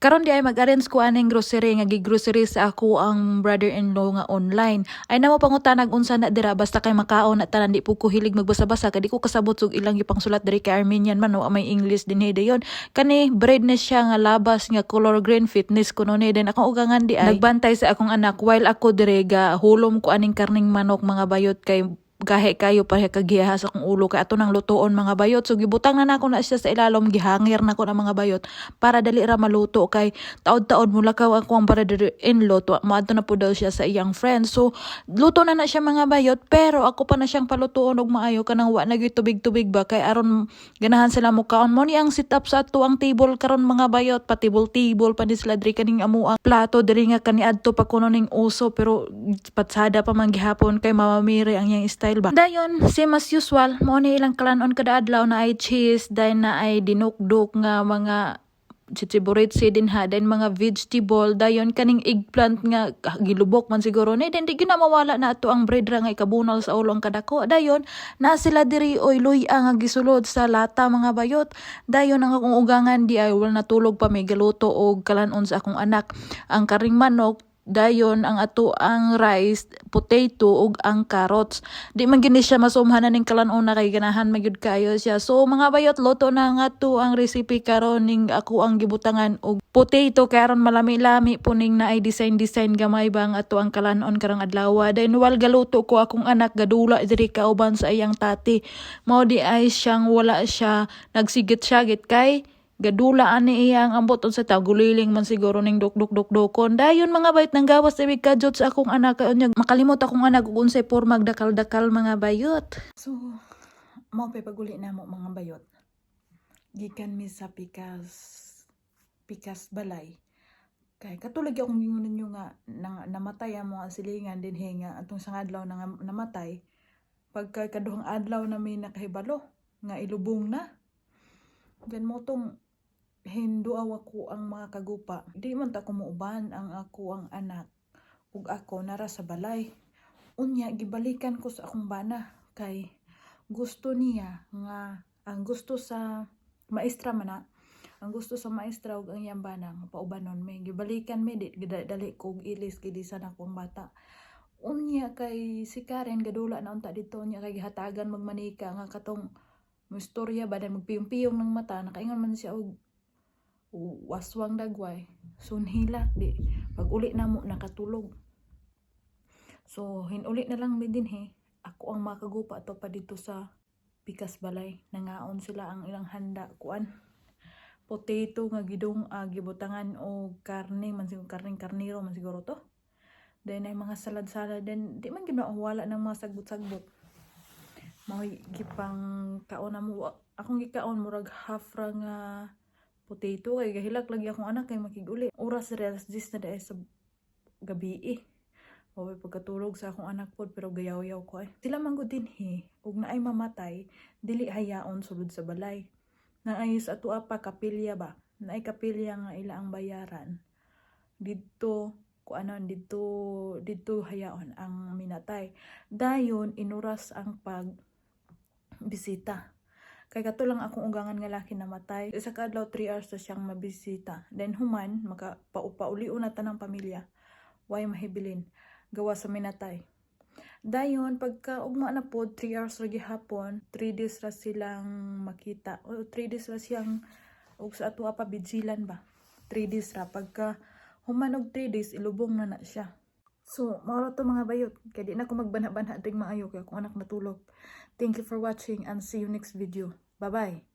Karon di ay mag-arrange ko aning grocery nga gi-grocery sa ako ang brother-in-law nga online. Ay namo pangutanag unsa na dira basta kay makaon na tanan di po ko hilig magbasa-basa kay di ko kasabot og ilang gipang sulat diri kay Armenian man o may English dinhi dayon. Kani bread na siya nga labas nga color green fitness kuno ni den akong ugangan di ay nagbantay sa akong anak while ako diri ga hulom ko aning karning manok mga bayot kay gahe kayo pa kagiha sa akong ulo kay ato nang lutoon mga bayot. So gibutang na nako na siya sa ilalom, gihangir nako na mga bayot para dali ra maluto kay taod-taod mulakaw ako ang brother-in-law to moadto na po daw siya sa iyang friend. So luto na siya mga bayot pero ako pa na siyang palutoon og maayo kanang wa na gyud tubig-tubig ba kay aron ganahan sila mo kaon mo ni ang setup sa ato ang table karon mga bayot pa table pa ni sila diri kaning amo ang plato diri nga kaniadto pa kuno ning uso pero patsada pa man gihapon kay Mama Miri ang iyang style ba. Dayon, same as usual, mo ni ilang kalanon kada adlaw na ay cheese, dayon na ay dinukduk nga mga chichiburitsi din ha, dayon mga vegetable, dayon kaning eggplant nga gilubok man siguro ni, then di ginamawala na ato ang bread ra nga ikabunol sa ulong kadako. Dayon, na sila diri oy luya nga gisulod sa lata mga bayot. Dayon ang akong ugangan di ay wala natulog pa may galuto og kalanon sa akong anak. Ang karing manok, dayon ang ato ang rice, potato ug ang carrots. Di man gini siya masumhanan ning kalan-on na kay ganahan magyud kayo siya. So mga bayot luto na nga to ang recipe karon ning ako ang gibutangan og potato karon malami-lami puning na ay design gamay bang ato ang kalan-on karang adlaw. Then wal galuto ko akong anak gadula diri kauban sa iyang tati. Mao di ay siyang wala siya nagsigit-sagit kay gadula ani iyang ambot unsa ta guliling man siguro ning dukduk-dukdukon. Dayon mga bayot nang gawas ibig kajot sa akong anak unya makalimot akong anak ug unsay porma dakal-dakal mga bayot. So mao pay paguli namo mga bayot. Gikan mi sa pikas balay. Kay katulad akong gingon ninyo nga namatay ang mga silingan din nga atong sang adlaw na namatay. Pagka kaduhang adlaw na may nakahibalo nga ilubong na. Gan mo tong hinduaw ako ang mga kagupa. Di man ta ko muuban ang ako ang anak ug ako nara sa balay. Unya gibalikan ko sa akong bana kay gusto niya nga ang gusto sa maestra man na. Ang gusto sa maestra ug ang iyang bana paubanon may gibalikan mi dali ko ilis gid sa akong bata. Unya kay si Karen gadula na unta dito nya kay gihatagan magmanika nga katong istorya ba dahil magpiyong-piyong ng mata nakaingon man siya og waswang dagway sunhilak di pag uli na mo nakatulog. So hinuli na lang mi dinhi ako ang makagupa to pa dito sa pikas balay nangaon sila ang ilang handa kuan potato nga gibutangan og karne man siguro karnero man siguro to. Then ay mga salad then di man ginawala ng mga sagbot-sagbot. Mao gipang kaon na mo akong gikaon murag half ra nga potato kay gahilak lagi akong anak kay makiguli. Oras ra 10 na dai sa gabi. Mao pagkatulog sa akong anak pod pero gayaw-yaw ko ay. Sila man gud dinhi ug naay mamatay dili hayaon sulod sa balay. Naay sa ato pa kapilya ba. Naay kapilya nga ila ang bayaran. Dito dito hayaon ang minatay. Dayon inuras ang bisita. Kay kato lang akong ugangan nga laki namatay. Isa ka adlaw 3 hours na siyang mabisita. Then human pauliu na tanang pamilya. Way mahibilin gawa sa minatay. Dayon pagka ugma na pod 3 hours ra gihapon, 3 days ra silang makita. O 3 days ra siyang ug sa ato pa bidzilan ba. 3 days ra pagka human og 3 days ilubong na siya. So, mao to mga bayot. Kaya di na ko magbanha-banha ding maayo kay akong anak natulog. Thank you for watching and see you next video. Bye-bye.